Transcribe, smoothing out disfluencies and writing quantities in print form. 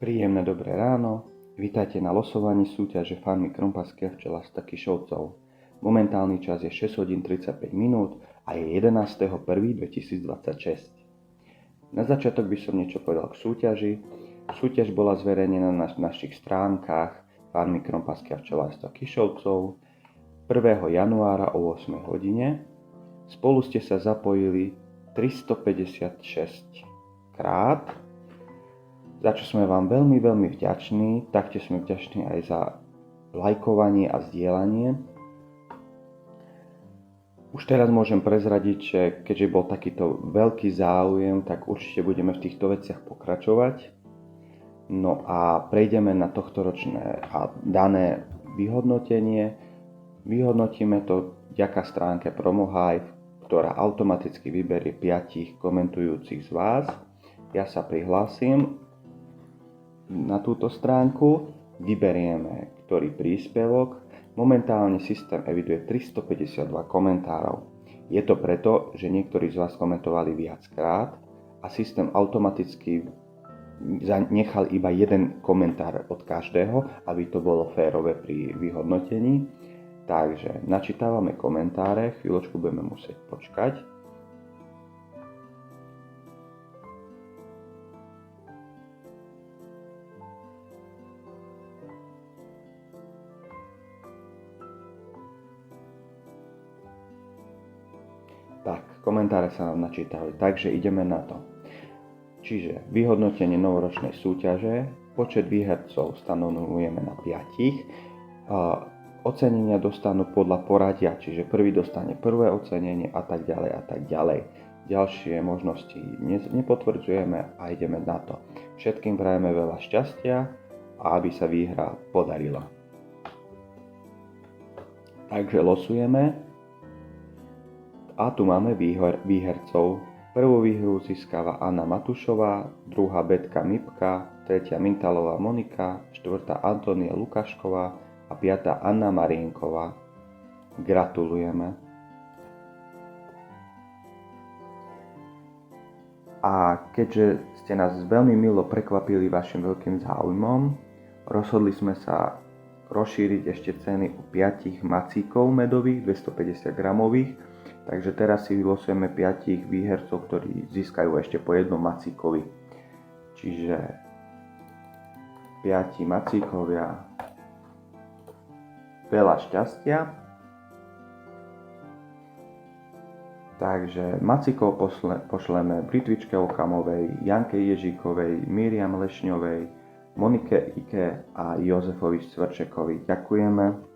Príjemné dobré ráno, vítajte na losovaní súťaže farmy Krompaskia včelasta Kišovcov. Momentálny čas je 6 hodín 35 minút a je 11.1.2026. Na začiatok by som niečo povedal k súťaži. Súťaž bola zverejnená na našich stránkach farmy Krompaskia včelasta Kišovcov 1. januára o 8 hodine. Spolu ste sa zapojili 356 krát, za čo sme vám veľmi vďační. Taktiež sme vďační aj za lajkovanie a zdieľanie. Už teraz môžem prezradiť, že keďže bol takýto veľký záujem, tak určite budeme v týchto veciach pokračovať. No a prejdeme na tohtoročné a dané vyhodnotenie. Vyhodnotíme to vďaka stránke PromoHive, ktorá automaticky vyberie 5 komentujúcich z vás. Ja sa prihlásim na túto stránku, vyberieme ktorý príspevok. Momentálne systém eviduje 352 komentárov. Je to preto, že niektorí z vás komentovali viackrát a systém automaticky nechal iba jeden komentár od každého, aby to bolo férové pri vyhodnotení. Takže načítávame komentáre, chvíľočku budeme musieť počkať. Tak, komentáre sa nám načítali, takže ideme na to. Čiže vyhodnotenie novoročnej súťaže, počet výhercov stanovujeme na 5. Ocenenia dostanú podľa poradia, čiže prvý dostane prvé ocenenie a tak ďalej a tak ďalej. Ďalšie možnosti nepotvrdzujeme a ideme na to. Všetkým prajeme veľa šťastia a aby sa výhra podarila. Takže losujeme. A tu máme výhercov. Prvú výhru získava Anna Matušová, druhá Betka Mipka, tretia Mintalová Monika, štvrtá Antonia Lukášková a piatá Anna Marienková. Gratulujeme. A keďže ste nás veľmi milo prekvapili vašim veľkým záujmom, rozhodli sme sa rozšíriť ešte ceny u 5 macíkov medových, 250 gramových. Takže teraz si vylosujeme 5 výhercov, ktorí získajú ešte po jednom macíkovi. Čiže 5 macíkovia, veľa šťastia. Takže macíkov pošleme Britvičke Okamovej, Janke Ježíkovej, Miriam Lešňovej, Monike Ike a Jozefovi Svrčekovi. Ďakujeme.